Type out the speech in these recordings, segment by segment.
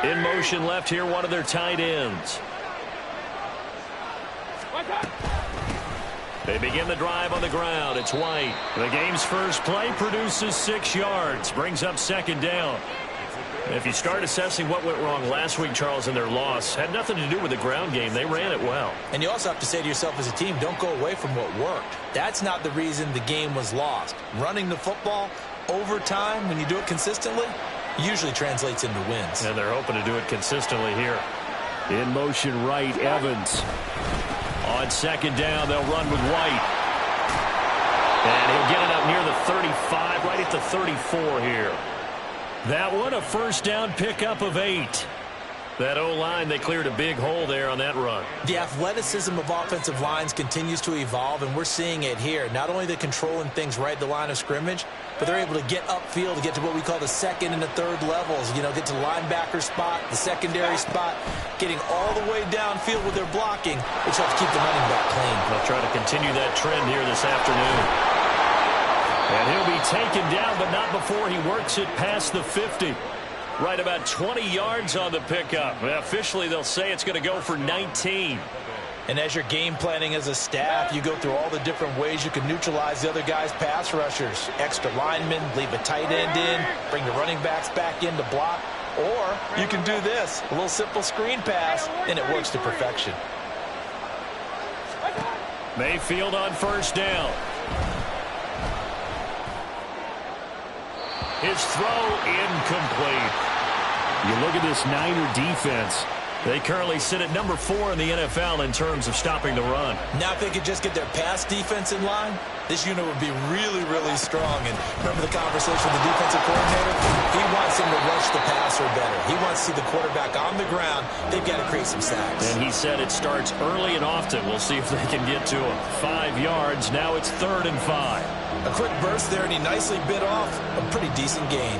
In motion left here, one of their tight ends. They begin the drive on the ground. It's White. The game's first play produces 6 yards. Brings up second down. If you start assessing what went wrong last week, Charles, in their loss, had nothing to do with the ground game. They ran it well. And you also have to say to yourself as a team, don't go away from what worked. That's not the reason the game was lost. Running the football over time, when you do it consistently, usually translates into wins. And they're hoping to do it consistently here. In motion right, Evans. On second down, they'll run with White. And he'll get it up near the 35, right at the 34 here. That one, a first down pickup of 8. That O-line, they cleared a big hole there on that run. The athleticism of offensive lines continues to evolve, and we're seeing it here. Not only they're controlling things right at the line of scrimmage, but they're able to get upfield to get to what we call the second and the third levels. You know, get to the linebacker spot, the secondary spot, getting all the way downfield with their blocking, which helps keep the running back clean. They'll try to continue that trend here this afternoon. And he'll be taken down, but not before he works it past the 50. Right about 20 yards on the pickup. Officially, they'll say it's going to go for 19. And as you're game planning as a staff, you go through all the different ways you can neutralize the other guy's pass rushers. Extra linemen, leave a tight end in, bring the running backs back in to block. Or you can do this, a little simple screen pass, and it works to perfection. Mayfield on first down. His throw incomplete. You look at this Niner defense. They currently sit at number 4 in the NFL in terms of stopping the run. Now if they could just get their pass defense in line, this unit would be really, really strong. And remember the conversation with the defensive coordinator? He wants them to rush the passer better. He wants to see the quarterback on the ground. They've got to create some sacks. And he said it starts early and often. We'll see if they can get to him. 5 yards. Now it's 3rd and 5. A quick burst there, and he nicely bit off a pretty decent gain.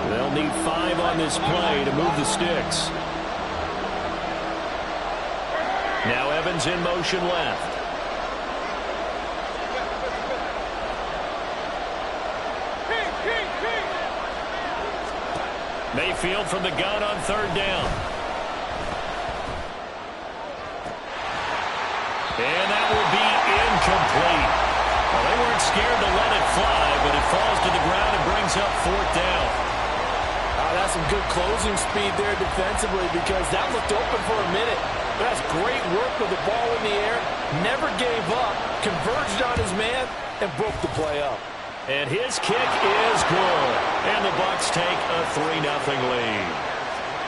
They'll need 5 on this play to move the sticks. Now Evans in motion left. Mayfield from the gun on 3rd down. And that will be incomplete. Well, they weren't scared to let it fly, but it falls to the ground and brings up 4th down. That's some good closing speed there defensively because that looked open for a minute. But that's great work with the ball in the air. Never gave up, converged on his man, and broke the play up. And his kick is good. And the Bucs take a 3-0 lead.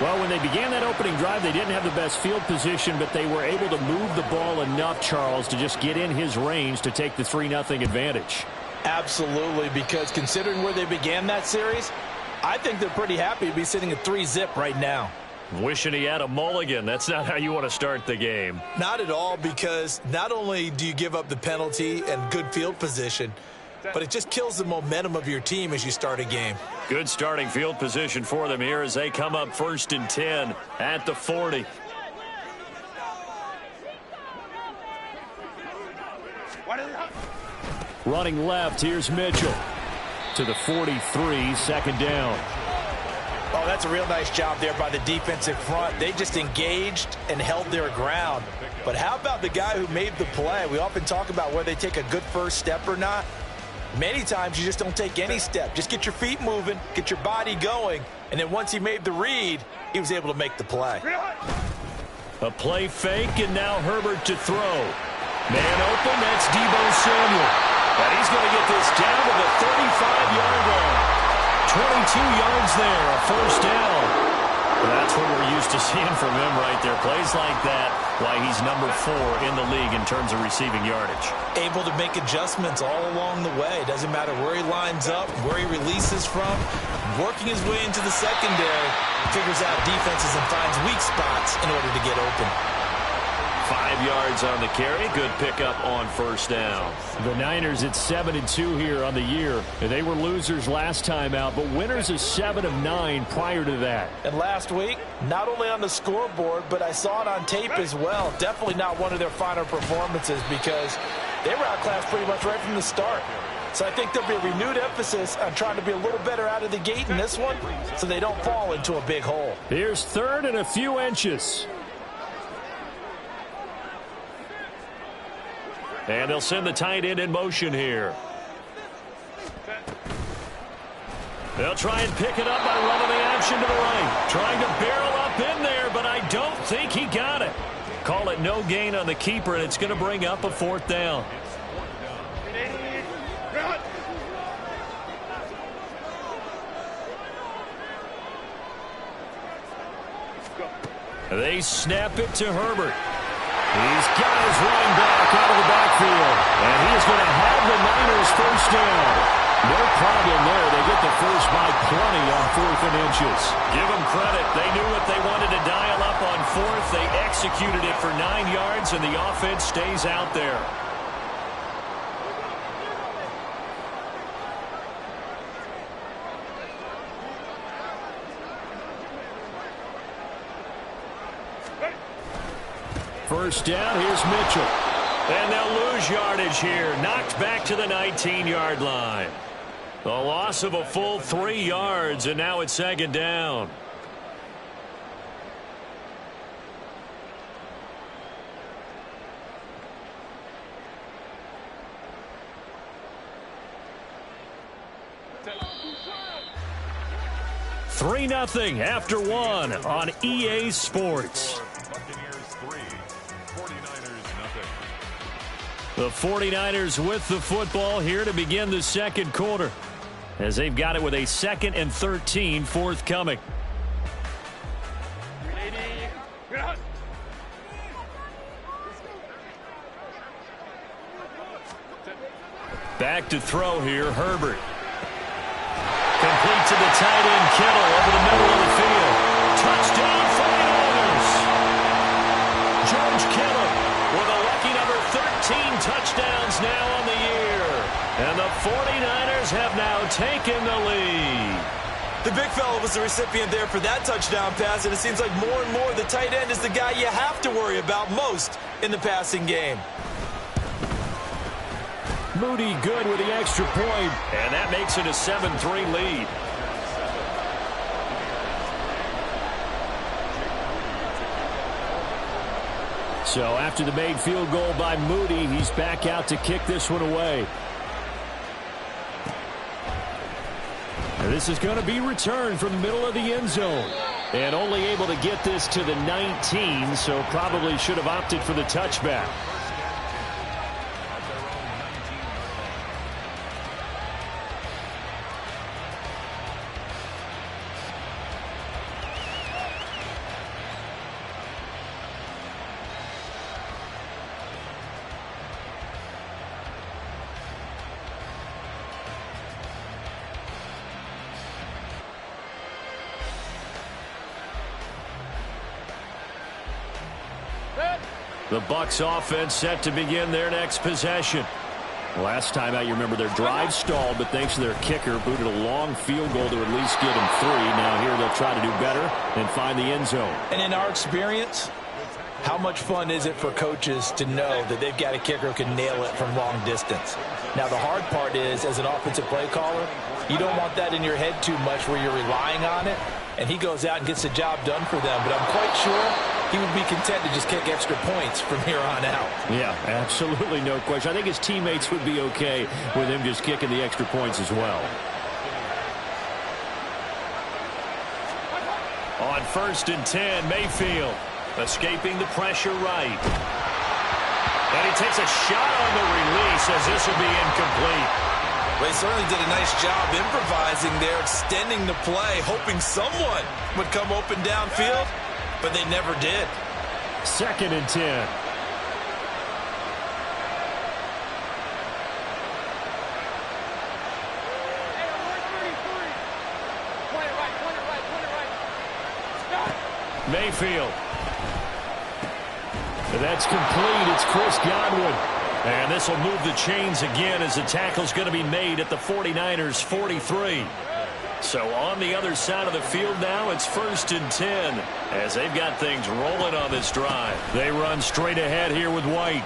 Well, when they began that opening drive, they didn't have the best field position, but they were able to move the ball enough, Charles, to just get in his range to take the 3-0 advantage. Absolutely, because considering where they began that series, I think they're pretty happy to be sitting at 3-zip right now. Wishing he had a mulligan. That's not how you want to start the game. Not at all, because not only do you give up the penalty and good field position, but it just kills the momentum of your team as you start a game. Good starting field position for them here as they come up 1st and 10 at the 40. Running left, here's Mitchell. To the 43, 2nd down. Oh, that's a real nice job there by the defensive front. They just engaged and held their ground. But how about the guy who made the play? We often talk about whether they take a good first step or not. Many times you just don't take any step. Just get your feet moving, get your body going, and then once he made the read, he was able to make the play. A play fake, and now Herbert to throw. Man open, that's Deebo Samuel. And he's going to get this down to the 35-yard line. 22 yards there, a first down. That's what we're used to seeing from him right there. Plays like that, why he's number 4 in the league in terms of receiving yardage. Able to make adjustments all along the way. Doesn't matter where he lines up, where he releases from. Working his way into the secondary, figures out defenses and finds weak spots in order to get open. 5 yards on the carry. Good pickup on first down. The Niners at 7-2 here on the year. They were losers last time out, but winners of 7 of 9 prior to that. And last week, not only on the scoreboard, but I saw it on tape as well. Definitely not one of their finer performances because they were outclassed pretty much right from the start. So I think there'll be a renewed emphasis on trying to be a little better out of the gate in this one so they don't fall into a big hole. Here's third and a few inches. And they'll send the tight end in motion here. They'll try and pick it up by running the option to the right. Trying to barrel up in there, but I don't think he got it. Call it no gain on the keeper, and it's going to bring up a fourth down. They snap it to Herbert. He's got his running back out of the backfield, and he is going to have the Niners first down. No problem there. They get the first by plenty on 4th and inches. Give them credit. They knew what they wanted to dial up on 4th. They executed it for 9 yards, and the offense stays out there. First down, here's Mitchell. And they'll lose yardage here. Knocked back to the 19-yard line. A loss of a full 3 yards, and now it's second down. Three 3-0 after one on EA Sports. The 49ers with the football here to begin the second quarter, as they've got it with a 2nd and 13 forthcoming. Back to throw here, Herbert. Complete to the tight end, Kittle, over the middle of the field. Touchdown, 49ers! George Kittle with a lucky number 13 touchdowns now on the year. And the 49ers have now taken the lead. The big fella was the recipient there for that touchdown pass, and it seems like more and more the tight end is the guy you have to worry about most in the passing game. Moody good with the extra point, and that makes it a 7-3 lead. So after the made field goal by Moody, he's back out to kick this one away. And this is going to be returned from the middle of the end zone. And only able to get this to the 19, so probably should have opted for the touchback. The Bucs offense set to begin their next possession. Last time out, you remember their drive stalled, but thanks to their kicker, booted a long field goal to at least get them 3. Now here they'll try to do better and find the end zone. And in our experience, how much fun is it for coaches to know that they've got a kicker who can nail it from long distance? Now the hard part is, as an offensive play caller, you don't want that in your head too much where you're relying on it, and he goes out and gets the job done for them. But I'm quite sure he would be content to just kick extra points from here on out. Yeah, absolutely no question. I think his teammates would be okay with him just kicking the extra points as well. On 1st and 10, Mayfield escaping the pressure right. And he takes a shot on the release as this will be incomplete. Well, he certainly did a nice job improvising there, extending the play, hoping someone would come open downfield, but they never did. 2nd and 10. Mayfield. And that's complete. It's Chris Godwin. And this will move the chains again as the tackle's going to be made at the 49ers 43. So on the other side of the field now, it's 1st and 10 as they've got things rolling on this drive. They run straight ahead here with White.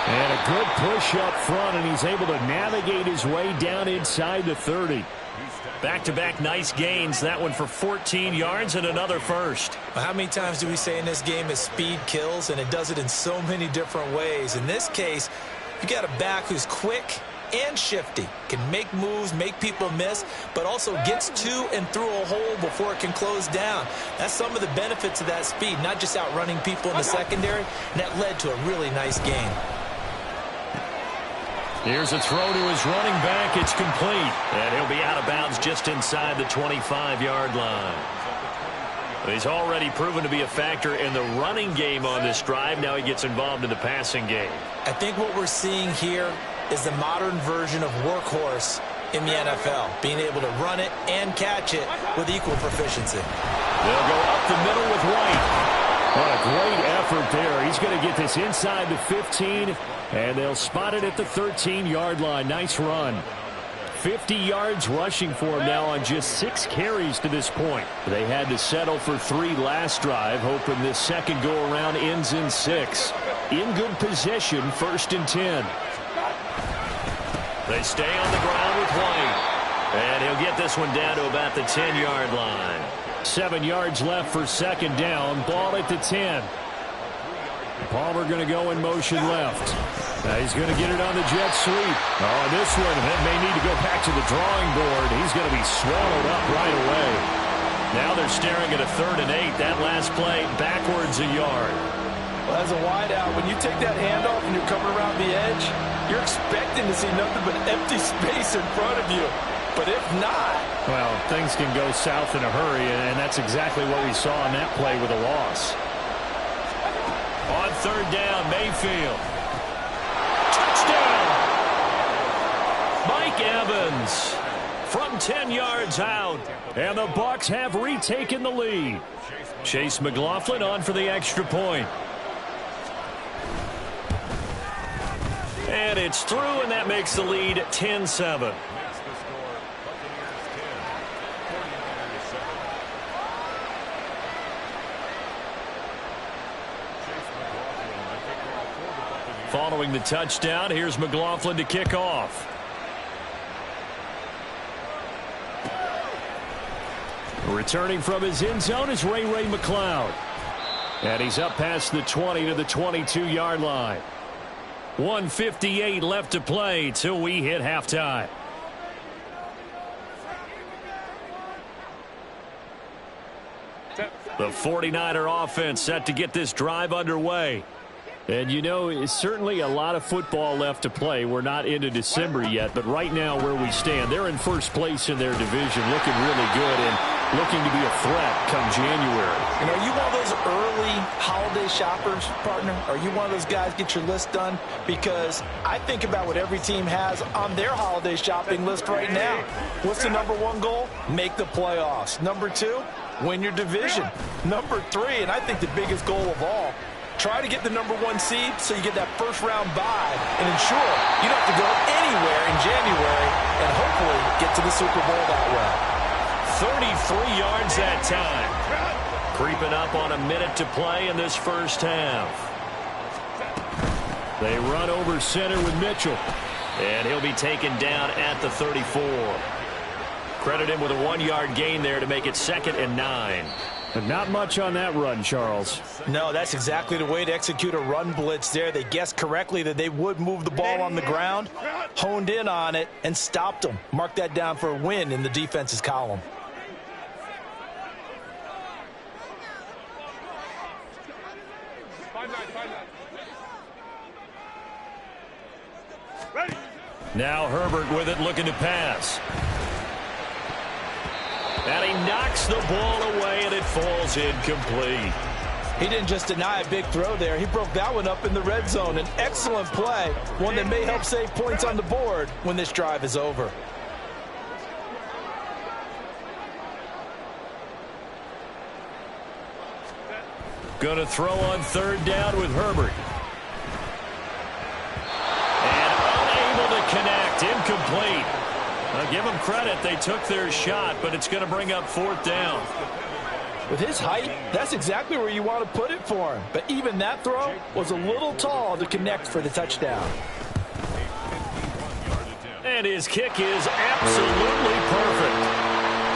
And a good push up front, and he's able to navigate his way down inside the 30. Back-to-back nice gains. That one for 14 yards and another first. How many times do we say in this game is speed kills, and it does it in so many different ways. In this case, you got a back who's quick and shifty, can make moves, make people miss, but also gets to and through a hole before it can close down. That's some of the benefits of that speed, not just outrunning people in the secondary, and that led to a really nice gain. Here's a throw to his running back. It's complete. And he'll be out of bounds just inside the 25-yard line. He's already proven to be a factor in the running game on this drive. Now he gets involved in the passing game. I think what we're seeing here is the modern version of workhorse in the NFL, being able to run it and catch it with equal proficiency. They'll go up the middle with White. What a great effort there. He's going to get this inside the 15, and they'll spot it at the 13-yard line. Nice run. 50 yards rushing for him now on just 6 carries to this point. They had to settle for 3 last drive, hoping this second go-around ends in 6. In good position, 1st and 10. They stay on the ground with White. And he'll get this one down to about the 10-yard line. 7 yards left for second down. Ball at the 10. Palmer going to go in motion left. He's going to get it on the jet sweep. Oh, this one may need to go back to the drawing board. He's going to be swallowed up right away. Now they're staring at a 3rd and 8. That last play backwards a yard. Well, as a wideout, when you take that handoff and you're coming around the edge, you're expecting to see nothing but empty space in front of you. But if not... Well, things can go south in a hurry, and that's exactly what we saw on that play with a loss. On 3rd down, Mayfield. Touchdown! Mike Evans from 10 yards out. And the Bucs have retaken the lead. Chase McLaughlin on for the extra point. And it's through, and that makes the lead 10-7. Following the touchdown, here's McLaughlin to kick off. Returning from his end zone is Ray McCloud. And he's up past the 20 to the 22-yard line. 1:58 left to play till we hit halftime. The 49er offense set to get this drive underway. And, you know, it's certainly a lot of football left to play. We're not into December yet, but right now where we stand, they're in first place in their division, looking really good and looking to be a threat come January. And are you one of those early holiday shoppers, partner? Are you one of those guys get your list done? Because I think about what every team has on their holiday shopping list right now. What's the #1 goal? Make the playoffs. #2, win your division. #3, and I think the biggest goal of all, try to get the #1 seed so you get that first-round bye and ensure you don't have to go anywhere in January and hopefully get to the Super Bowl that way. 33 yards that time. Creeping up on a minute to play in this first half. They run over center with Mitchell. And he'll be taken down at the 34. Credit him with a 1-yard gain there to make it 2nd and 9. But not much on that run, Charles. No, that's exactly the way to execute a run blitz there. They guessed correctly that they would move the ball on the ground, honed in on it, and stopped them. Mark that down for a win in the defense's column. Now Herbert with it, looking to pass. And he knocks the ball away, and it falls incomplete. He didn't just deny a big throw there. He broke that one up in the red zone. An excellent play, one that may help save points on the board when this drive is over. Going to throw on 3rd down with Herbert. Connect, incomplete. I'll give them credit. They took their shot, but it's going to bring up 4th down. With his height, that's exactly where you want to put it for him. But even that throw was a little tall to connect for the touchdown. And his kick is absolutely perfect.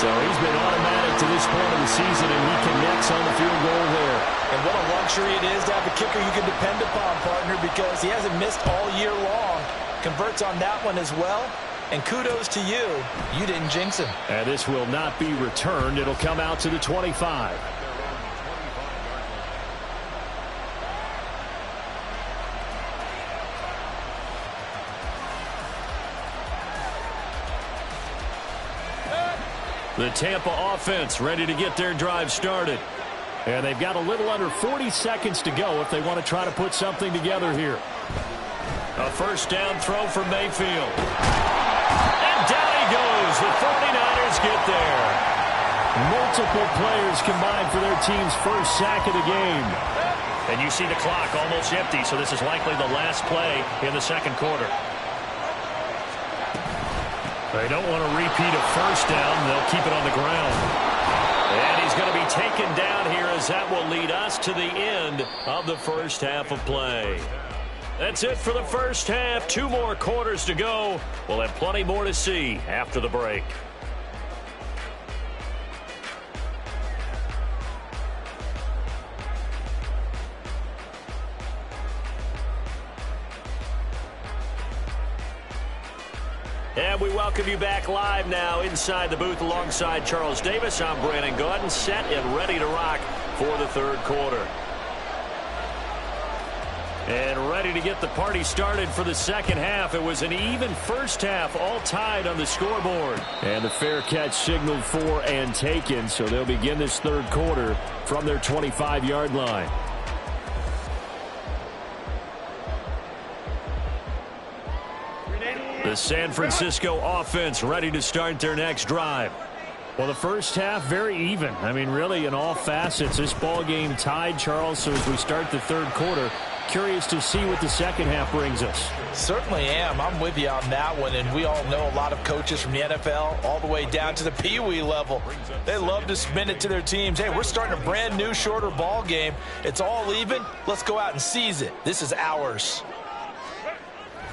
So he's been automatic to this point of the season, and he connects on the field goal there. And what a luxury it is to have a kicker you can depend upon, partner, because he hasn't missed all year long. Converts on that one as well. And kudos to you. You didn't jinx him. And this will not be returned. It'll come out to the 25. The Tampa offense ready to get their drive started. And they've got a little under 40 seconds to go if they want to try to put something together here. A first down throw for Mayfield. And down he goes. The 49ers get there. Multiple players combined for their team's first sack of the game. And you see the clock almost empty, so this is likely the last play in the second quarter. They don't want to repeat a first down. They'll keep it on the ground. And he's going to be taken down here as that will lead us to the end of the first half of play. That's it for the first half. 2 more quarters to go. We'll have plenty more to see after the break. And we welcome you back live now inside the booth alongside Charles Davis. I'm Brandon Gaudin, set and ready to rock for the third quarter. And ready to get the party started for the second half. It was an even first half, all tied on the scoreboard. And the fair catch signaled for and taken, so they'll begin this third quarter from their 25-yard line. The San Francisco offense ready to start their next drive. Well, the first half, very even. I mean, really, in all facets, this ball game tied, Charles. So as we start the third quarter, curious to see what the second half brings us. Certainly am. I'm with you on that one. And we all know a lot of coaches from the NFL all the way down to the Pee-wee level. They love to spin it to their teams. Hey, we're starting a brand new, shorter ball game. It's all even. Let's go out and seize it. This is ours.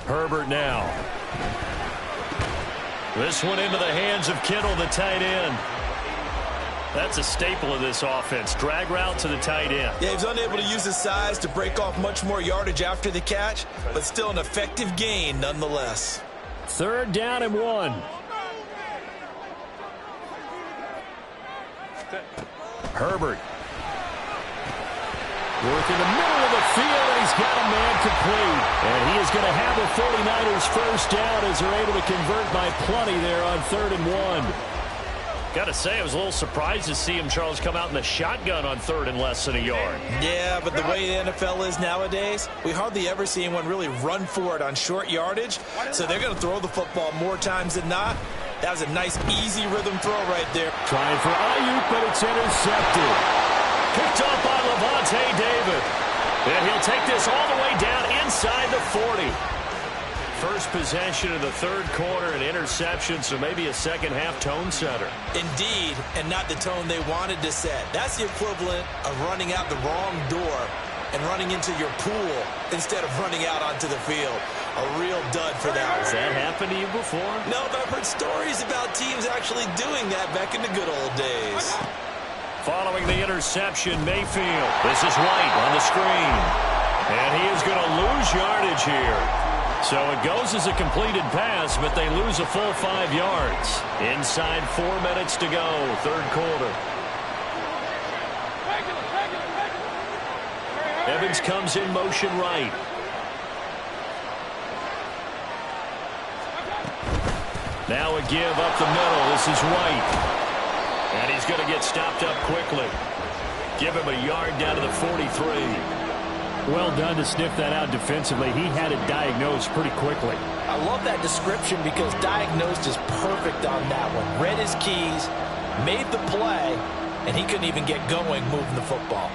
Herbert now. This one into the hands of Kittle, the tight end. That's a staple of this offense. Drag route to the tight end. Yeah, he's unable to use his size to break off much more yardage after the catch, but still an effective gain nonetheless. 3rd down and 1. Herbert. Working the middle of the field, and he's got a man complete. And he is going to have the 49ers first down as they're able to convert by plenty there on 3rd and 1. Got to say, I was a little surprised to see him, Charles, come out in the shotgun on 3rd and less than a yard. Yeah, but the way the NFL is nowadays, we hardly ever see anyone really run for it on short yardage. So they're going to throw the football more times than not. That was a nice, easy rhythm throw right there. Trying for Ayuk, but it's intercepted. Picked up by Levante David. And he'll take this all the way down inside the 40. First possession of the third quarter, an interception, so maybe a second-half tone setter. Indeed, and not the tone they wanted to set. That's the equivalent of running out the wrong door and running into your pool instead of running out onto the field. A real dud for that one. Has that happened to you before? No, but I've heard stories about teams actually doing that back in the good old days. Following the interception, Mayfield. This is White on the screen. And he is going to lose yardage here. So it goes as a completed pass, but they lose a full 5 yards. Inside 4 minutes to go, third quarter. Evans comes in motion right. Now a give up the middle. This is White. And he's going to get stopped up quickly. Give him a yard down to the 43. Well done to sniff that out defensively. He had it diagnosed pretty quickly. I love that description because diagnosed is perfect on that one. Read his keys, made the play, and he couldn't even get going moving the football.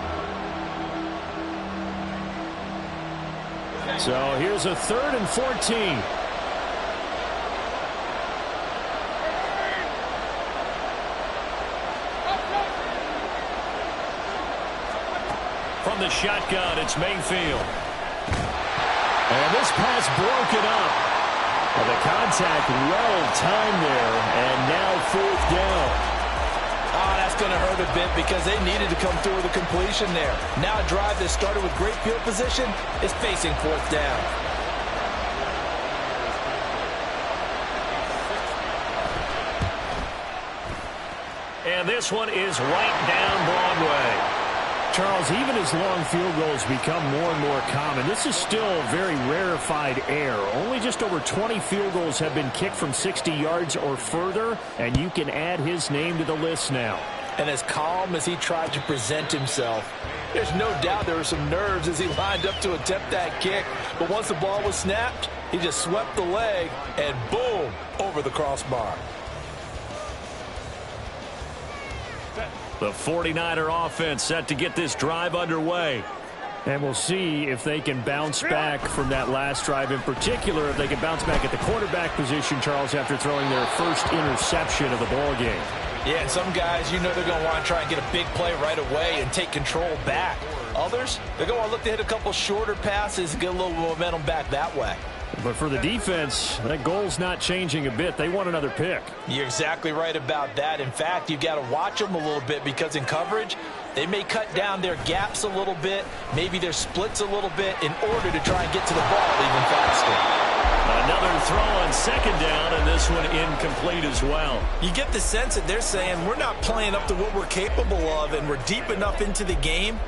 So here's a 3rd and 14. from the shotgun. It's Mayfield. And this pass broken up. Well, the contact well-timed there, and now 4th down. Oh, that's going to hurt a bit because they needed to come through with a completion there. Now a drive that started with great field position is facing 4th down. And this one is right down Broadway. Charles, even as long field goals become more and more common, this is still very rarefied air. Only just over 20 field goals have been kicked from 60 yards or further, and you can add his name to the list now. And as calm as he tried to present himself, there's no doubt there were some nerves as he lined up to attempt that kick. But once the ball was snapped, he just swept the leg and boom, over the crossbar. The 49er offense set to get this drive underway. And we'll see if they can bounce back from that last drive, in particular if they can bounce back at the quarterback position, Charles, after throwing their first interception of the ball game. Yeah, and some guys, you know they're going to want to try and get a big play right away and take control back. Others, they're going to want to look to hit a couple shorter passes and get a little momentum back that way. But for the defense, that goal's not changing a bit. They want another pick. You're exactly right about that. In fact, you've got to watch them a little bit because in coverage, they may cut down their gaps a little bit, maybe their splits a little bit in order to try and get to the ball even faster. Another throw on 2nd down, and this one incomplete as well. You get the sense that they're saying we're not playing up to what we're capable of, and we're deep enough into the game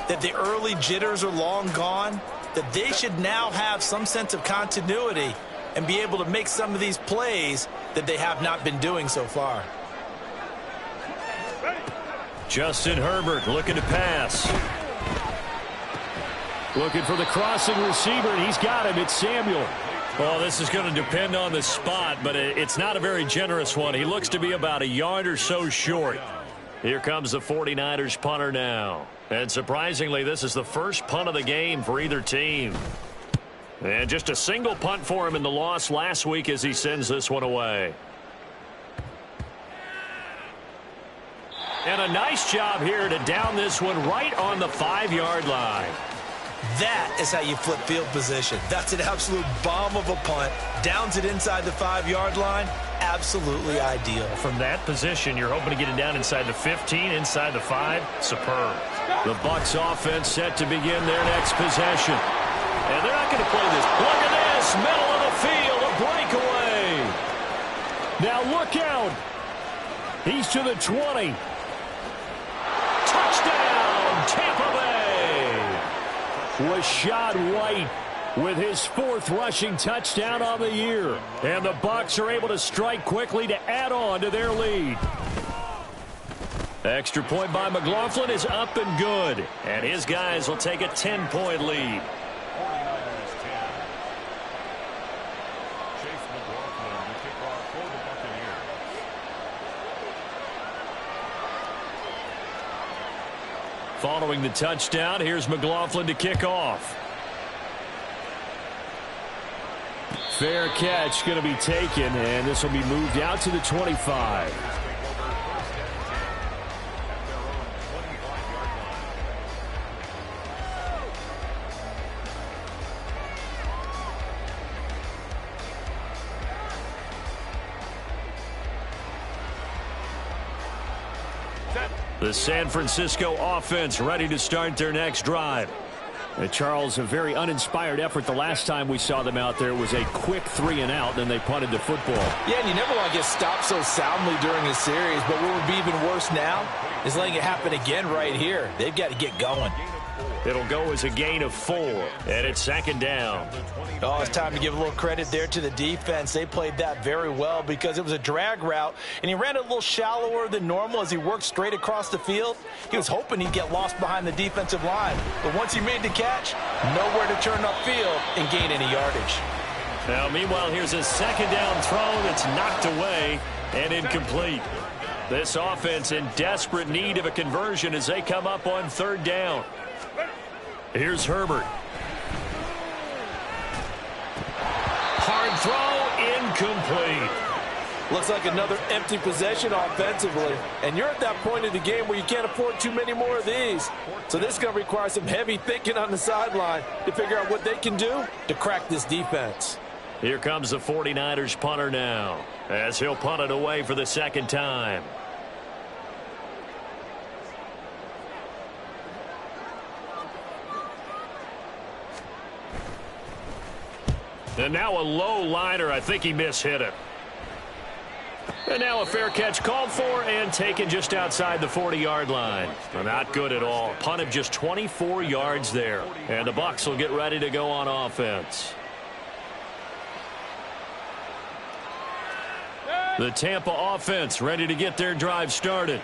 that the early jitters are long gone, that they should now have some sense of continuity and be able to make some of these plays that they have not been doing so far. Justin Herbert looking to pass. Looking for the crossing receiver, and he's got him. It's Samuel. Well, this is going to depend on the spot, but it's not a very generous one. He looks to be about a yard or so short. Here comes the 49ers punter now. And surprisingly, this is the first punt of the game for either team. And just a single punt for him in the loss last week as he sends this one away. And a nice job here to down this one right on the 5-yard line. That is how you flip field position. That's an absolute bomb of a punt. Downs it inside the 5-yard line. Absolutely ideal. From that position, you're hoping to get it down inside the 15, inside the 5. Superb. The Bucs offense set to begin their next possession. And they're not going to play this. Look at this. Middle of the field. A breakaway. Now look out. He's to the 20. Touchdown, Tampa Bay. Rashad White with his 4th rushing touchdown on the year. And the Bucs are able to strike quickly to add on to their lead. Extra point by McLaughlin is up and good. And his guys will take a 10-point lead. Following the touchdown, here's McLaughlin to kick off. Fair catch going to be taken, and this will be moved out to the 25. The San Francisco offense ready to start their next drive. Charles, a very uninspired effort the last time we saw them out there. It was a quick 3-and-out, then they punted the football. Yeah, and you never want to get stopped so soundly during a series, but what would be even worse now is letting it happen again right here. They've got to get going. It'll go as a gain of 4, and it's 2nd down. Oh, it's time to give a little credit there to the defense. They played that very well because it was a drag route, and he ran it a little shallower than normal as he worked straight across the field. He was hoping he'd get lost behind the defensive line, but once he made the catch, nowhere to turn upfield and gain any yardage. Now, meanwhile, here's a 2nd down throw that's knocked away and incomplete. This offense in desperate need of a conversion as they come up on 3rd down. Here's Herbert. Hard throw, incomplete. Looks like another empty possession offensively. And you're at that point in the game where you can't afford too many more of these. So this is going to require some heavy thinking on the sideline to figure out what they can do to crack this defense. Here comes the 49ers punter now, as he'll punt it away for the second time. And now a low liner. I think he mishit it. And now a fair catch called for and taken just outside the 40-yard line. Not good at all. Punt of just 24 yards there. And the Bucs will get ready to go on offense. The Tampa offense ready to get their drive started.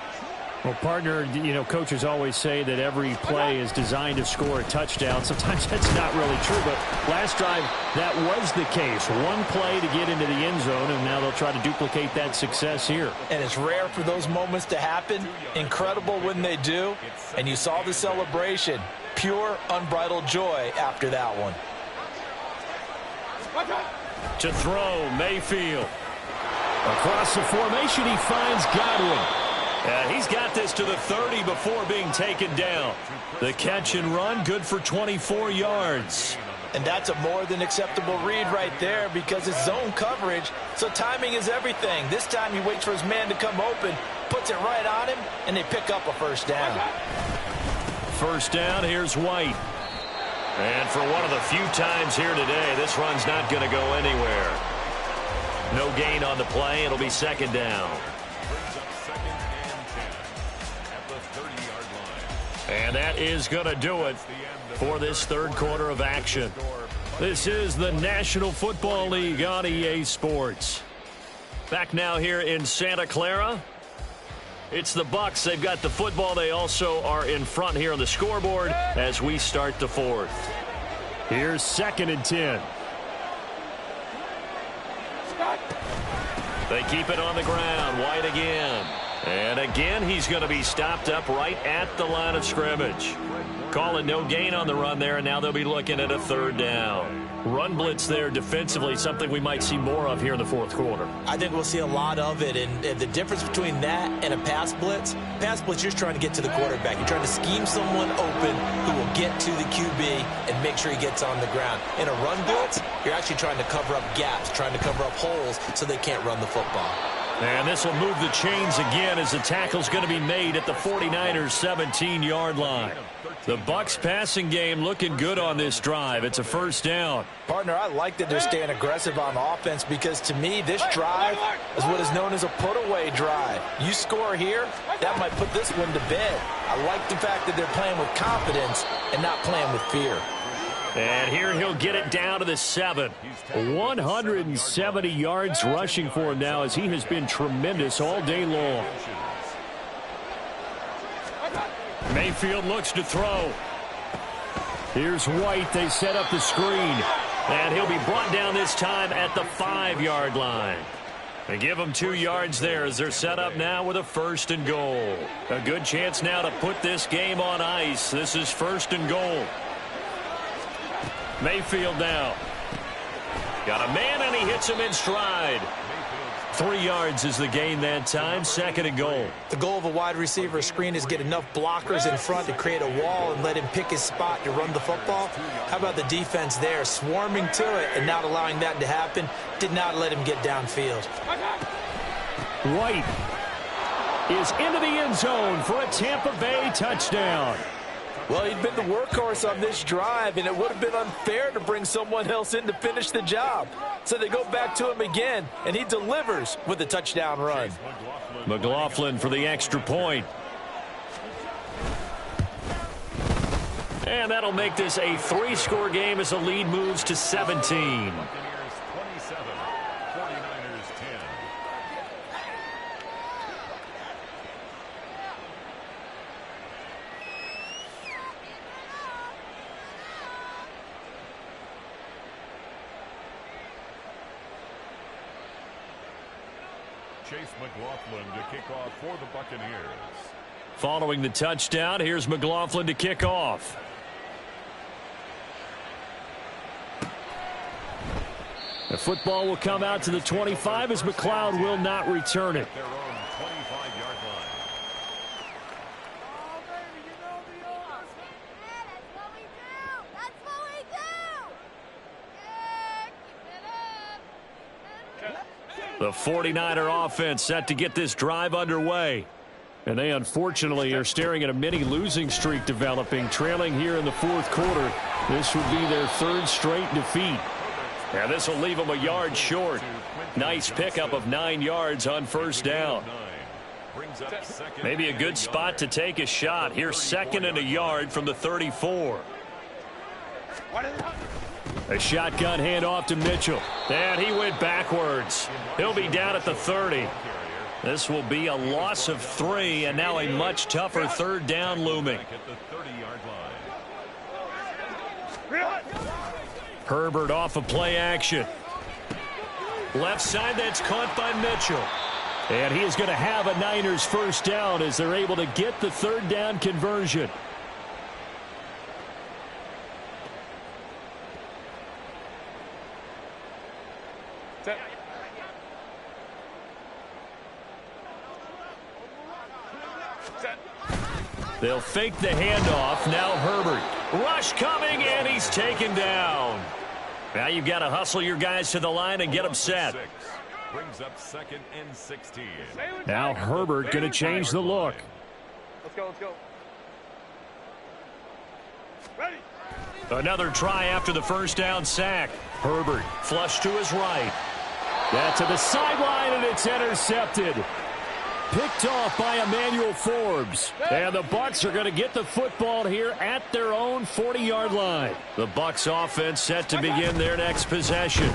Well, partner, coaches always say that every play is designed to score a touchdown. Sometimes that's not really true, but last drive, that was the case. One play to get into the end zone, and now they'll try to duplicate that success here. And it's rare for those moments to happen. Incredible when they do. And you saw the celebration. Pure, unbridled joy after that one. To throw, Mayfield. Across the formation, he finds Godwin. He's got this to the 30 before being taken down. The catch and run, good for 24 yards. And that's a more than acceptable read right there because it's zone coverage, so timing is everything. This time he waits for his man to come open, puts it right on him, and they pick up a first down. First down, here's White. And for one of the few times here today, this run's not going to go anywhere. No gain on the play. It'll be second down. And that is going to do it for this third quarter of action. This is the National Football League on EA Sports. Back now here in Santa Clara. It's the Bucs. They've got the football. They also are in front here on the scoreboard as we start the fourth. Here's 2nd and 10. They keep it on the ground. White again. And again, he's going to be stopped up right at the line of scrimmage. Calling no gain on the run there, and now they'll be looking at a third down. Run blitz there defensively, something we might see more of here in the fourth quarter. I think we'll see a lot of it, and the difference between that and a pass blitz, you're just trying to get to the quarterback. You're trying to scheme someone open who will get to the QB and make sure he gets on the ground. In a run blitz, you're actually trying to cover up gaps, trying to cover up holes so they can't run the football. And this will move the chains again as the tackle's going to be made at the 49ers 17-yard line. The Bucs passing game looking good on this drive. It's a first down. Partner, I like that they're staying aggressive on offense because to me this drive is what is known as a put-away drive. You score here, that might put this one to bed. I like the fact that they're playing with confidence and not playing with fear. And here he'll get it down to the 7. 170 yards rushing for him now as he has been tremendous all day long. Mayfield looks to throw. Here's White. They set up the screen. And he'll be brought down this time at the 5-yard line. They give him 2 yards there as they're set up now with a 1st and goal. A good chance now to put this game on ice. This is 1st and goal. Mayfield now. Got a man, and he hits him in stride. 3 yards is the gain that time. 2nd and goal. The goal of a wide receiver screen is get enough blockers in front to create a wall and let him pick his spot to run the football. How about the defense there, swarming to it and not allowing that to happen? Did not let him get downfield. White is into the end zone for a Tampa Bay touchdown. Well, he'd been the workhorse on this drive, and it would have been unfair to bring someone else in to finish the job. So they go back to him again, and he delivers with a touchdown run. McLaughlin for the extra point. And that'll make this a 3-score game as the lead moves to 17. McLaughlin to kick off for the Buccaneers. Following the touchdown, here's McLaughlin to kick off. The football will come out to the 25 as McLeod will not return it. Their own 25-yard line. The 49er offense set to get this drive underway. And they unfortunately are staring at a mini losing streak developing, trailing here in the fourth quarter. This would be their third straight defeat. And this will leave them a yard short. Nice pickup of 9 yards on first down. Maybe a good spot to take a shot. Here's 2nd and a yard from the 34. A shotgun handoff to Mitchell. And he went backwards. He'll be down at the 30. This will be a loss of 3, and now a much tougher third down looming. Herbert off of play action. Left side, that's caught by Mitchell. And he is going to have a Niners first down as they're able to get the third down conversion. They'll fake the handoff. Now Herbert. Rush coming, and he's taken down. Now you've got to hustle your guys to the line and get them set. Brings up 2nd and 16. Now Herbert going to change the look. Let's go, let's go. Ready. Another try after the first down sack. Herbert flush to his right. That to the sideline, and it's intercepted. Picked off by Emmanuel Forbes. And the Bucs are going to get the football here at their own 40-yard line. The Bucs offense set to begin their next possession.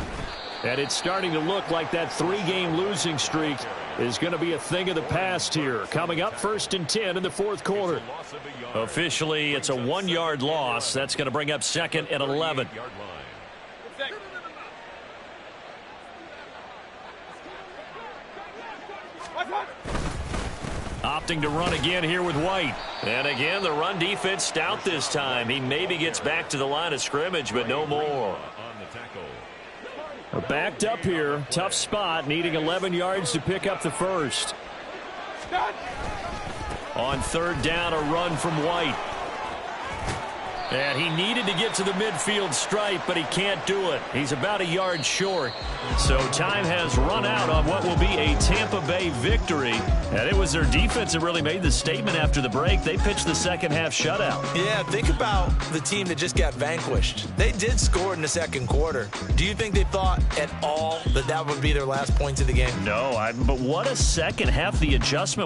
And it's starting to look like that 3-game losing streak is going to be a thing of the past here. Coming up 1st and 10 in the fourth quarter. Officially, it's a 1-yard loss. That's going to bring up 2nd and 11. Opting to run again here with White. And again, the run defense stout this time. He maybe gets back to the line of scrimmage, but no more. Backed up here. Tough spot, needing 11 yards to pick up the first. On third down, a run from White. And he needed to get to the midfield stripe, but he can't do it. He's about a yard short. So time has run out on what will be a Tampa Bay victory. And it was their defense that really made the statement after the break. They pitched the second half shutout. Yeah, think about the team that just got vanquished. They did score in the second quarter. Do you think they thought at all that that would be their last points of the game? No, but what a second half. The adjustment